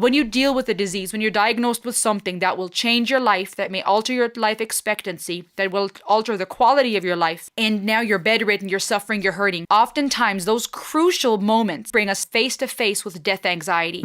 When you deal with a disease, when you're diagnosed with something that will change your life, that may alter your life expectancy, that will alter the quality of your life, and now you're bedridden, you're suffering, you're hurting, oftentimes those crucial moments bring us face to face with death anxiety.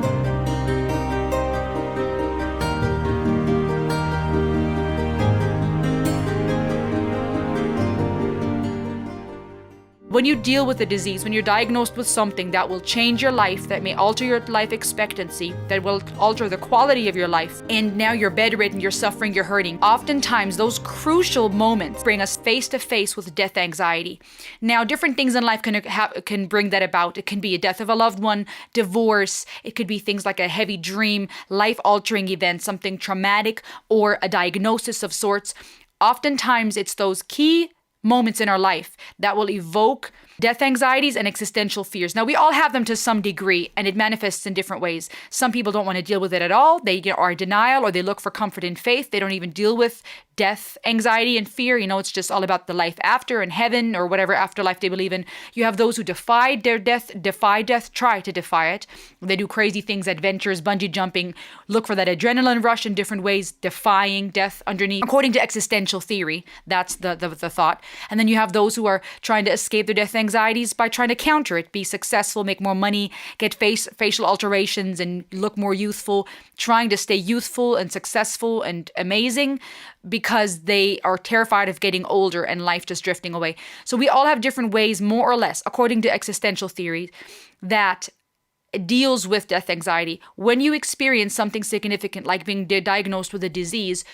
When you deal with a disease, when you're diagnosed with something that will change your life, that may alter your life expectancy, that will alter the quality of your life, and now you're bedridden, you're suffering, you're hurting, oftentimes those crucial moments bring us face to face with death anxiety. Now, different things in life can bring that about. It can be a death of a loved one, divorce. It could be things like a heavy dream, life-altering event, something traumatic, or a diagnosis of sorts. Oftentimes, it's those key moments in our life that will evoke death anxieties and existential fears. Now, we all have them to some degree, and it manifests in different ways. Some people don't want to deal with it at all. They are in denial, or they look for comfort in faith. They don't even deal with death anxiety and fear. It's just all about the life after and heaven or whatever afterlife they believe in. You have those who defy death, try to defy it. They do crazy things, adventures, bungee jumping, look for that adrenaline rush in different ways, defying death underneath. According to existential theory, that's the thought. And then you have those who are trying to escape their death anxieties by trying to counter it, be successful, make more money, get facial alterations and look more youthful, trying to stay youthful and successful and amazing because they are terrified of getting older and life just drifting away. So we all have different ways, more or less, according to existential theory, that deals with death anxiety. When you experience something significant like being diagnosed with a disease,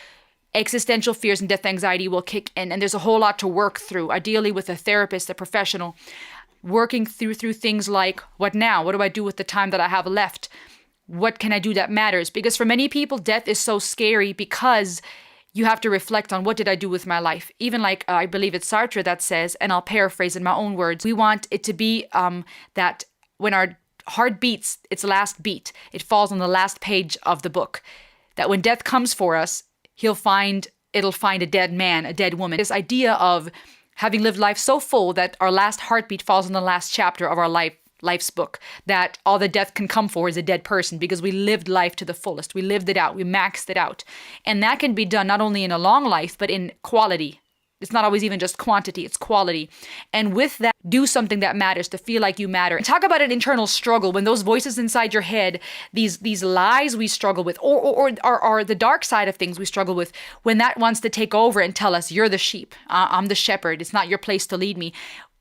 existential fears and death anxiety will kick in, and there's a whole lot to work through, ideally with a therapist, a professional, working through things like, what now? What do I do with the time that I have left? What can I do that matters? Because for many people, death is so scary because you have to reflect on, what did I do with my life? Even like, I believe it's Sartre that says, and I'll paraphrase in my own words, we want it to be that when our heart beats its last beat, it falls on the last page of the book. That when death comes for us, it'll find a dead man, a dead woman. This idea of having lived life so full that our last heartbeat falls on the last chapter of our life's book, that all the death can come for is a dead person because we lived life to the fullest. We lived it out. We maxed it out. And that can be done not only in a long life, but in quality. It's not always even just quantity, it's quality. And with that, do something that matters, to feel like you matter. And talk about an internal struggle when those voices inside your head, these lies we struggle with, or the dark side of things we struggle with, when that wants to take over and tell us, you're the sheep, I'm the shepherd, it's not your place to lead me.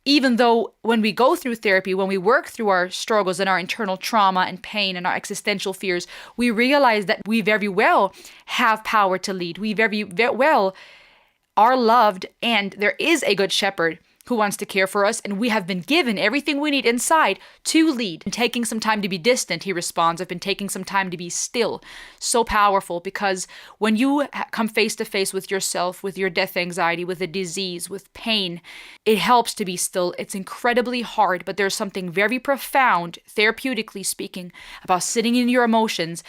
Even though when we go through therapy, when we work through our struggles and our internal trauma and pain and our existential fears, we realize that we very well have power to lead. We very well are loved, and there is a good shepherd who wants to care for us, and we have been given everything we need inside to lead. And taking some time to be distant, he responds, I've been taking some time to be still. So powerful, because when you come face to face with yourself, with your death anxiety, with a disease, with pain, it helps to be still. It's incredibly hard, but there's something very profound, therapeutically speaking, about sitting in your emotions,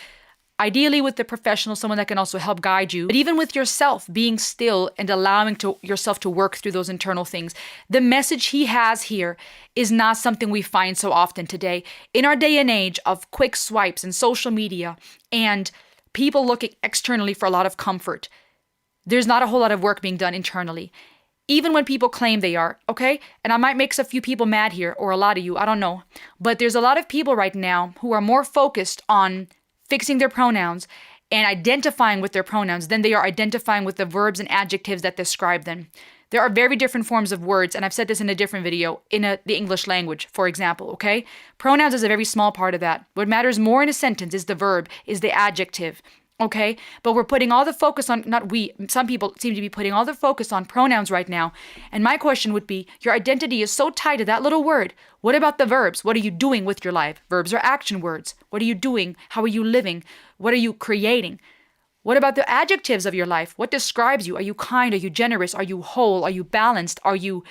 ideally with the professional, someone that can also help guide you, but even with yourself, being still and allowing yourself to work through those internal things. The message he has here is not something we find so often today. In our day and age of quick swipes and social media and people looking externally for a lot of comfort, there's not a whole lot of work being done internally. Even when people claim they are, okay? And I might make a few people mad here, or a lot of you, I don't know. But there's a lot of people right now who are more focused on fixing their pronouns and identifying with their pronouns than they are identifying with the verbs and adjectives that describe them. There are very different forms of words, and I've said this in a different video, in the English language, for example, okay? Pronouns is a very small part of that. What matters more in a sentence is the verb, is the adjective, okay? But we're putting all the focus on, some people seem to be putting all the focus on pronouns right now. And my question would be, your identity is so tied to that little word. What about the verbs? What are you doing with your life? Verbs are action words. What are you doing? How are you living? What are you creating? What about the adjectives of your life? What describes you? Are you kind? Are you generous? Are you whole? Are you balanced? Are you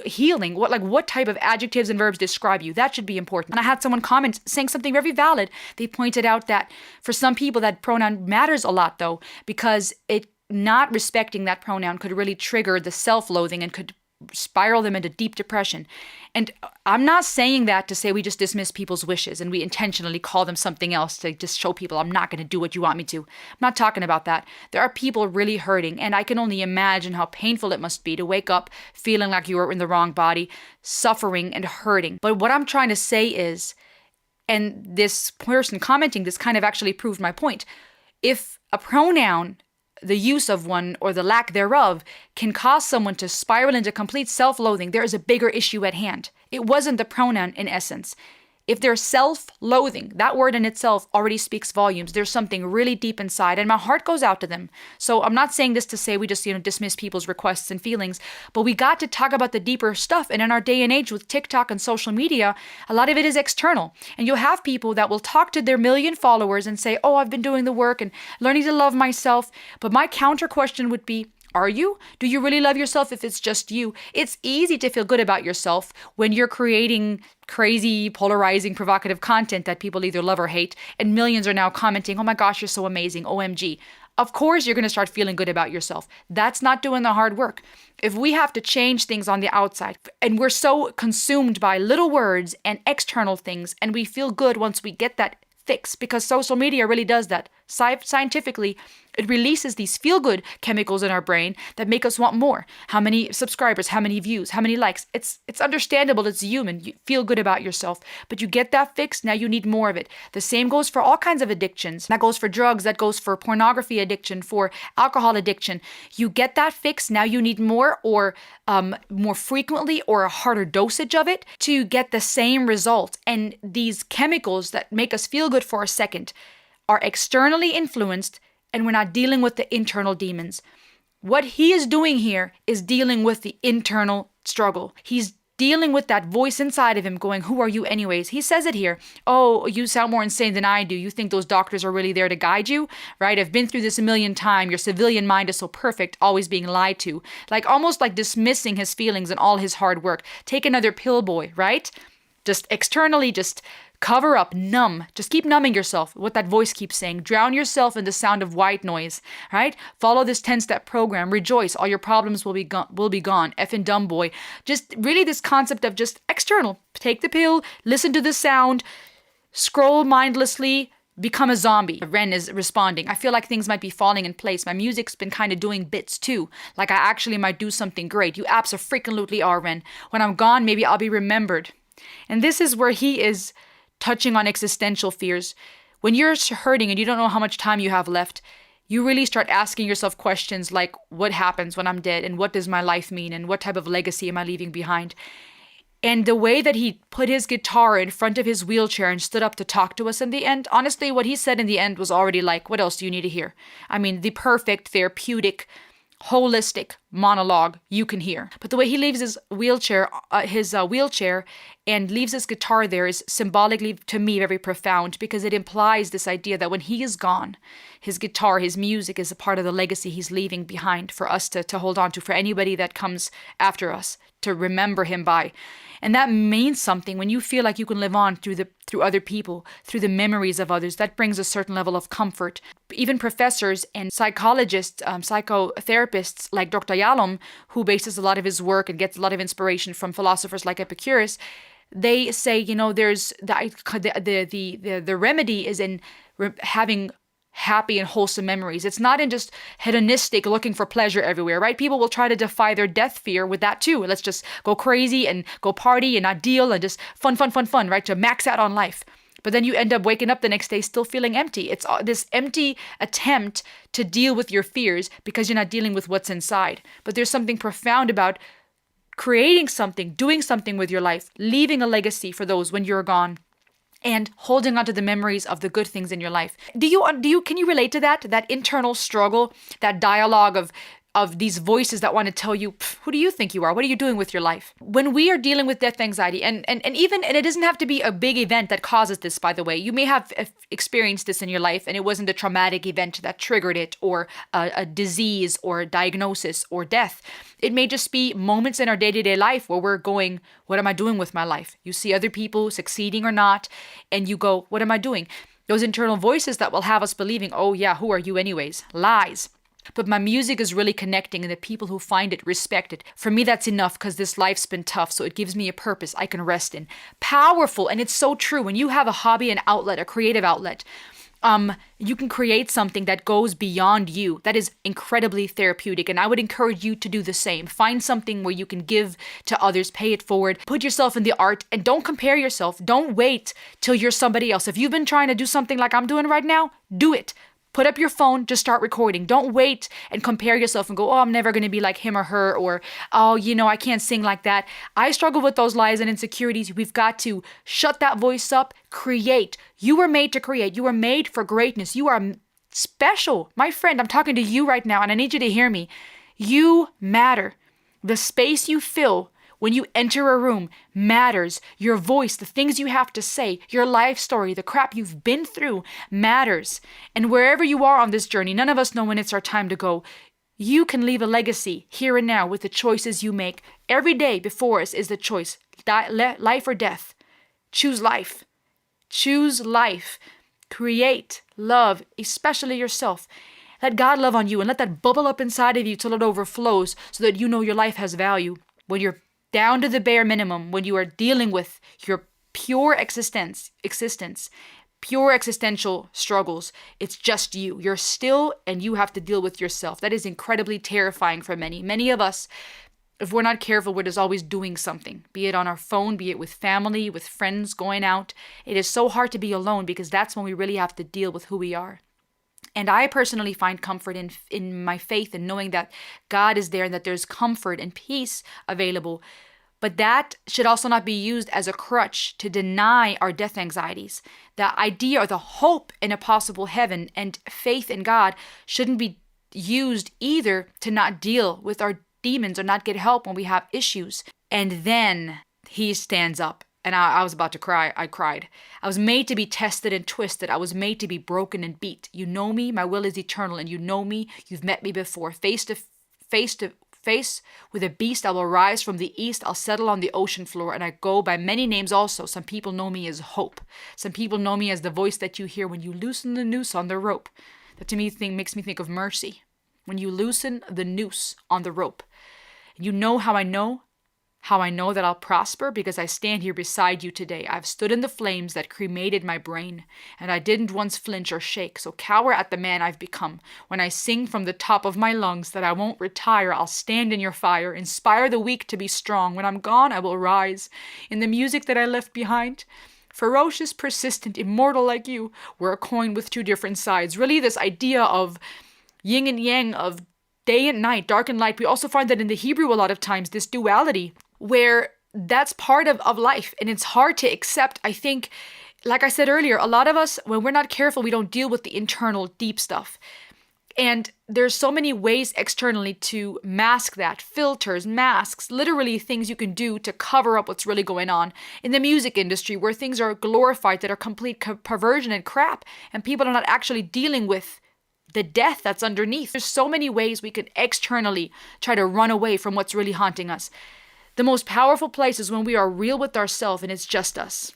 healing? What type of adjectives and verbs describe you? That should be important. And I had someone comment saying something very valid. They pointed out that for some people that pronoun matters a lot though, because it not respecting that pronoun could really trigger the self-loathing and could spiral them into deep depression. And I'm not saying that to say we just dismiss people's wishes and we intentionally call them something else to just show people I'm not going to do what you want me to. I'm not talking about that. There are people really hurting, and I can only imagine how painful it must be to wake up feeling like you were in the wrong body, suffering and hurting. But what I'm trying to say is, and this person commenting this kind of actually proved my point, if a pronoun, the use of one or the lack thereof, can cause someone to spiral into complete self-loathing, there is a bigger issue at hand. It wasn't the pronoun in essence. If they're self-loathing, that word in itself already speaks volumes. There's something really deep inside, and my heart goes out to them. So I'm not saying this to say we just, dismiss people's requests and feelings, but we got to talk about the deeper stuff. And in our day and age with TikTok and social media, a lot of it is external. And you'll have people that will talk to their 1 million followers and say, oh, I've been doing the work and learning to love myself. But my counter question would be, are you? Do you really love yourself if it's just you? It's easy to feel good about yourself when you're creating crazy, polarizing, provocative content that people either love or hate, and millions are now commenting, oh my gosh, you're so amazing, OMG. Of course you're going to start feeling good about yourself. That's not doing the hard work. If we have to change things on the outside, and we're so consumed by little words and external things, and we feel good once we get that fix, because social media really does that. Scientifically, it releases these feel-good chemicals in our brain that make us want more. How many subscribers, how many views, how many likes. It's understandable, it's human. You feel good about yourself, but you get that fix, now you need more of it. The same goes for all kinds of addictions. That goes for drugs, that goes for pornography addiction, for alcohol addiction. You get that fix, now you need more, or more frequently, or a harder dosage of it to get the same result. And these chemicals that make us feel good for a second are externally influenced, and we're not dealing with the internal demons. What he is doing here is dealing with the internal struggle. He's dealing with that voice inside of him going, who are you anyways? He says it here. Oh, you sound more insane than I do. You think those doctors are really there to guide you, right? I've been through this 1 million times. Your civilian mind is so perfect, always being lied to. Almost like dismissing his feelings and all his hard work. Take another pill, boy, right? Just externally, just cover up, numb. Just keep numbing yourself. What that voice keeps saying. Drown yourself in the sound of white noise, right? Follow this 10-step program. Rejoice. All your problems will be gone. Effing dumb boy. Just really this concept of just external. Take the pill. Listen to the sound. Scroll mindlessly. Become a zombie. Ren is responding. I feel like things might be falling in place. My music's been kind of doing bits too. Like I actually might do something great. You abso-freaking-lutely are, Ren. When I'm gone, maybe I'll be remembered. And this is where he is touching on existential fears. When you're hurting and you don't know how much time you have left, you really start asking yourself questions like, what happens when I'm dead? And what does my life mean? And what type of legacy am I leaving behind? And the way that he put his guitar in front of his wheelchair and stood up to talk to us in the end, honestly, what he said in the end was already like, what else do you need to hear? I mean, the perfect, therapeutic, holistic monologue you can hear. But the way he leaves his wheelchair and leaves his guitar there is symbolically, to me, very profound, because it implies this idea that when he is gone, his guitar, his music is a part of the legacy he's leaving behind for us to hold on to, for anybody that comes after us, to remember him by. And that means something. When you feel like you can live on through other people, through the memories of others, that brings a certain level of comfort. Even professors and psychologists, psychotherapists like Dr. Yalom, who bases a lot of his work and gets a lot of inspiration from philosophers like Epicurus, they say, there's the remedy is in having happy and wholesome memories. It's not in just hedonistic looking for pleasure everywhere, right? People will try to defy their death fear with that too. Let's just go crazy and go party and not deal and just fun, right? To max out on life. But then you end up waking up the next day still feeling empty. It's this empty attempt to deal with your fears because you're not dealing with what's inside. But there's something profound about creating something, doing something with your life, leaving a legacy for those when you're gone, and holding on to the memories of the good things in your life. Can you relate to that internal struggle, that dialogue of these voices that want to tell you, who do you think you are? What are you doing with your life? When we are dealing with death anxiety, and it doesn't have to be a big event that causes this, by the way. You may have experienced this in your life, and it wasn't a traumatic event that triggered it, or a disease, or a diagnosis, or death. It may just be moments in our day-to-day life where we're going, what am I doing with my life? You see other people succeeding or not, and you go, what am I doing? Those internal voices that will have us believing, oh yeah, who are you anyways? Lies. But my music is really connecting, and the people who find it respect it. For me, that's enough because this life's been tough, so it gives me a purpose I can rest in. Powerful, and it's so true. When you have a hobby, an outlet, a creative outlet, you can create something that goes beyond you. That is incredibly therapeutic, and I would encourage you to do the same. Find something where you can give to others, pay it forward, put yourself in the art, and don't compare yourself. Don't wait till you're somebody else. If you've been trying to do something like I'm doing right now, do it. Put up your phone, just start recording. Don't wait and compare yourself and go, oh, I'm never going to be like him or her, or, oh, I can't sing like that. I struggle with those lies and insecurities. We've got to shut that voice up, create. You were made to create. You were made for greatness. You are special. My friend, I'm talking to you right now, and I need you to hear me. You matter. The space you fill when you enter a room matters. Your voice, the things you have to say, your life story, the crap you've been through matters. And wherever you are on this journey, none of us know when it's our time to go. You can leave a legacy here and now with the choices you make. Every day before us is the choice, life or death. Choose life. Choose life. Create, love, especially yourself. Let God love on you and let that bubble up inside of you till it overflows so that you know your life has value. When you're down to the bare minimum, when you are dealing with your pure existence, pure existential struggles, it's just you. You're still, and you have to deal with yourself. That is incredibly terrifying for many. Many of us, if we're not careful, we're just always doing something, be it on our phone, be it with family, with friends, going out. It is so hard to be alone because that's when we really have to deal with who we are. And I personally find comfort in my faith and knowing that God is there and that there's comfort and peace available. But that should also not be used as a crutch to deny our death anxieties. The idea or the hope in a possible heaven and faith in God shouldn't be used either to not deal with our demons or not get help when we have issues. And then he stands up. And I was about to cry. I cried. I was made to be tested and twisted. I was made to be broken and beat. You know me. My will is eternal. And you know me. You've met me before. Face to face with a beast, I will rise from the east. I'll settle on the ocean floor. And I go by many names also. Some people know me as hope. Some people know me as the voice that you hear when you loosen the noose on the rope. That to me makes me think of mercy. When you loosen the noose on the rope. You know how I know? How I know that I'll prosper? Because I stand here beside you today. I've stood in the flames that cremated my brain, and I didn't once flinch or shake, so cower at the man I've become. When I sing from the top of my lungs that I won't retire, I'll stand in your fire, inspire the weak to be strong. When I'm gone, I will rise. In the music that I left behind, ferocious, persistent, immortal like you, we're a coin with two different sides. Really, this idea of yin and yang, of day and night, dark and light. We also find that in the Hebrew a lot of times, this duality, where that's part of life and it's hard to accept. I think, like I said earlier, a lot of us, when we're not careful, we don't deal with the internal deep stuff. And there's so many ways externally to mask that. Filters, masks, literally things you can do to cover up what's really going on. In the music industry, where things are glorified that are complete perversion and crap, and people are not actually dealing with the death that's underneath. There's so many ways we could externally try to run away from what's really haunting us. The most powerful place is when we are real with ourselves and it's just us.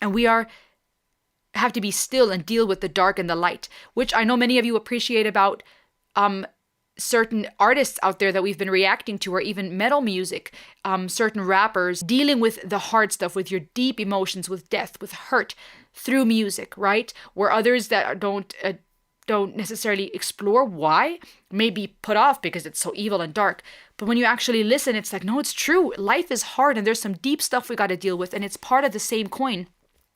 And we have to be still and deal with the dark and the light, which I know many of you appreciate about certain artists out there that we've been reacting to, or even metal music, certain rappers dealing with the hard stuff, with your deep emotions, with death, with hurt through music, right? Where others that don't necessarily explore why, may be put off because it's so evil and dark. But when you actually listen, it's like, no, it's true. Life is hard and there's some deep stuff we got to deal with, and it's part of the same coin.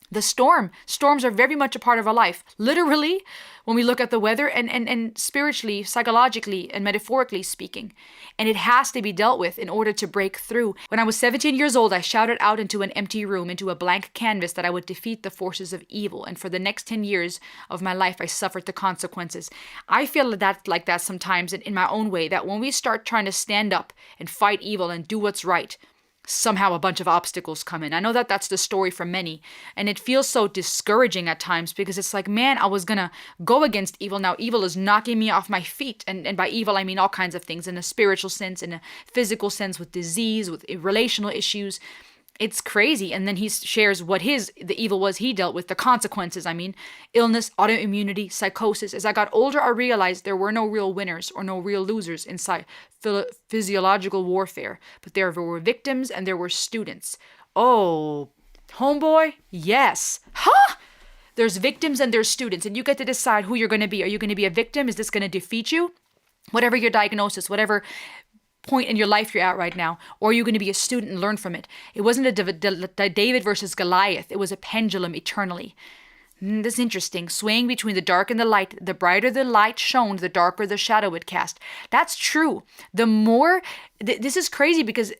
The storms are very much a part of our life. Literally, when we look at the weather and spiritually, psychologically, and metaphorically speaking. And it has to be dealt with in order to break through. When I was 17 years old, I shouted out into an empty room, into a blank canvas, that I would defeat the forces of evil. And for the next 10 years of my life, I suffered the consequences. I feel like that sometimes in my own way, that when we start trying to stand up and fight evil and do what's right, somehow a bunch of obstacles come in. I know that that's the story for many, and it feels so discouraging at times because it's like, man, I was gonna go against evil. Now evil is knocking me off my feet, and by evil I mean all kinds of things, in a spiritual sense, in a physical sense, with disease, with relational issues. It's crazy. And then he shares what the evil was he dealt with, the consequences. I mean, illness, autoimmunity, psychosis. As I got older, I realized there were no real winners or no real losers in physiological warfare, but there were victims and there were students. Oh, homeboy, yes. Huh? There's victims and there's students, and you get to decide who you're going to be. Are you going to be a victim? Is this going to defeat you? Whatever your diagnosis, whatever point in your life you're at right now, or are you going to be a student and learn from it? It wasn't a David versus Goliath. It was a pendulum eternally. This is interesting. Swaying between the dark and the light. The brighter the light shone, the darker the shadow it cast. That's true. The more, this is crazy because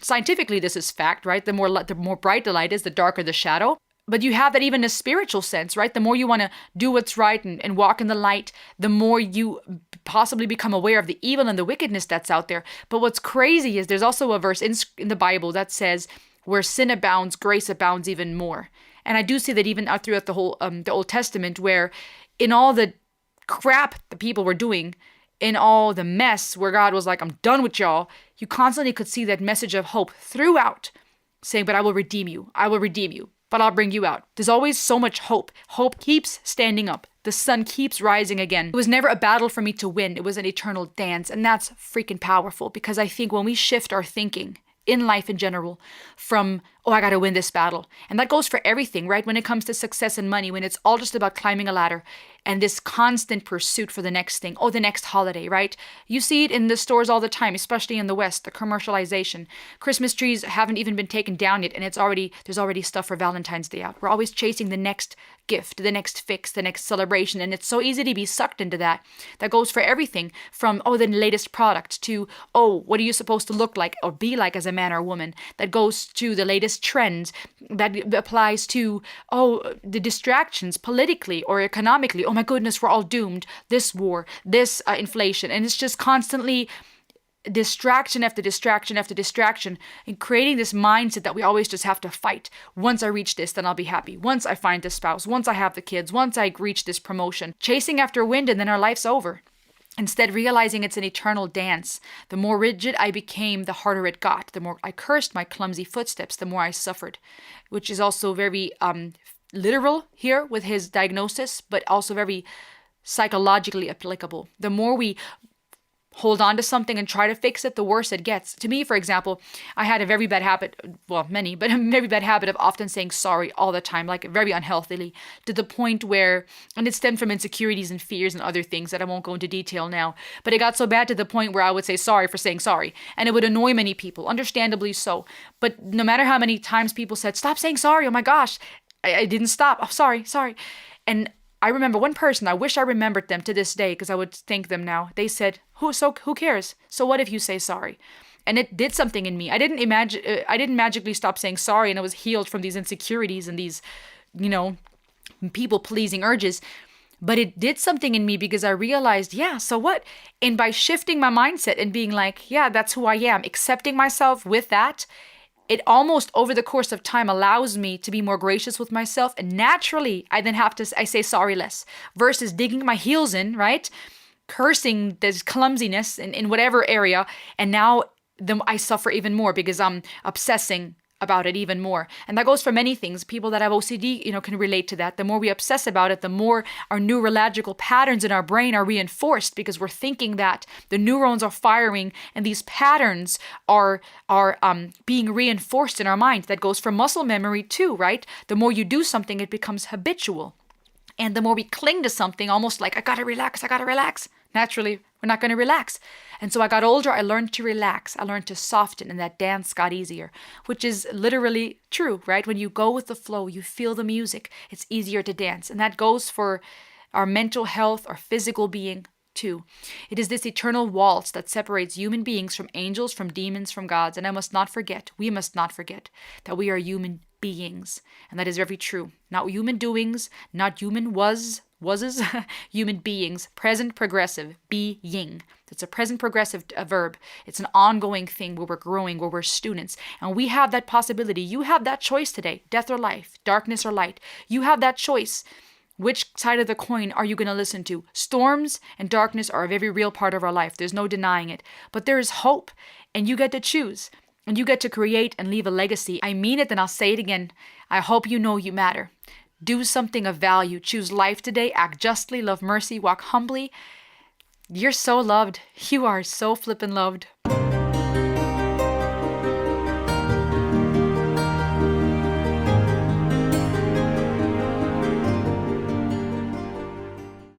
scientifically this is fact, right? The more bright the light is, the darker the shadow. But you have that even in a spiritual sense, right? The more you want to do what's right and walk in the light, the more you possibly become aware of the evil and the wickedness that's out there. But what's crazy is there's also a verse in the Bible that says, where sin abounds, grace abounds even more. And I do see that even out throughout the whole the Old Testament, where in all the crap the people were doing, in all the mess where God was like, I'm done with y'all, you constantly could see that message of hope throughout, saying, but I will redeem you. I will redeem you. But I'll bring you out. There's always so much hope. Hope keeps standing up. The sun keeps rising again. It was never a battle for me to win. It was an eternal dance. And that's freaking powerful, because I think when we shift our thinking in life in general from, oh, I got to win this battle. And that goes for everything, right? When it comes to success and money, when it's all just about climbing a ladder and this constant pursuit for the next thing, oh, the next holiday, right? You see it in the stores all the time, especially in the West, the commercialization. Christmas trees haven't even been taken down yet, and there's already stuff for Valentine's Day out. We're always chasing the next gift, the next fix, the next celebration, and it's so easy to be sucked into that. That goes for everything from, oh, the latest product to, oh, what are you supposed to look like or be like as a man or woman? That goes to the latest trends. That applies to, oh, the distractions politically or economically. Oh my goodness, we're all doomed. This war, this inflation. And it's just constantly distraction after distraction after distraction, and creating this mindset that we always just have to fight. Once I reach this, then I'll be happy. Once I find this spouse, once I have the kids, once I reach this promotion, chasing after wind, and then our life's over. Instead, realizing it's an eternal dance. The more rigid I became, the harder it got. The more I cursed my clumsy footsteps, the more I suffered, which is also very literal here with his diagnosis, but also very psychologically applicable. The more we hold on to something and try to fix it, the worse it gets. To me, for example, I had a very bad habit, well, many, but a very bad habit of often saying sorry all the time, like very unhealthily, to the point where, and it stemmed from insecurities and fears and other things that I won't go into detail now, but it got so bad to the point where I would say sorry for saying sorry, and it would annoy many people, understandably so. But no matter how many times people said, stop saying sorry, oh my gosh, I didn't stop, oh, sorry. And I remember one person, I wish I remembered them to this day because I would thank them now. They said, who cares? So what if you say sorry? And it did something in me. I didn't magically stop saying sorry and I was healed from these insecurities and these, people-pleasing urges. But it did something in me because I realized, yeah, so what? And by shifting my mindset and being like, yeah, that's who I am, accepting myself with that, it almost over the course of time allows me to be more gracious with myself. And naturally, I say sorry less versus digging my heels in, right? Cursing this clumsiness in whatever area. And now I suffer even more because I'm obsessing about it even more. And that goes for many things. People that have OCD, can relate to that. The more we obsess about it, the more our neurological patterns in our brain are reinforced because we're thinking that the neurons are firing and these patterns are being reinforced in our mind. That goes for muscle memory too, right? The more you do something, it becomes habitual. And the more we cling to something, almost like, I gotta relax. Naturally, we're not going to relax. And so I got older, I learned to relax. I learned to soften, and that dance got easier, which is literally true, right? When you go with the flow, you feel the music, it's easier to dance. And that goes for our mental health, our physical being too. It is this eternal waltz that separates human beings from angels, from demons, from gods. And we must not forget that we are human beings. And that is very true. Not human doings, not human wases, human beings, present progressive, being. It's a present progressive verb. It's an ongoing thing where we're growing, where we're students. And we have that possibility. You have that choice today, death or life, darkness or light. You have that choice. Which side of the coin are you going to listen to? Storms and darkness are a very real part of our life. There's no denying it. But there is hope, and you get to choose. And you get to create and leave a legacy. I mean it, and I'll say it again. I hope you know you matter. Do something of value. Choose life today. Act justly. Love mercy. Walk humbly. You're so loved. You are so flippin' loved.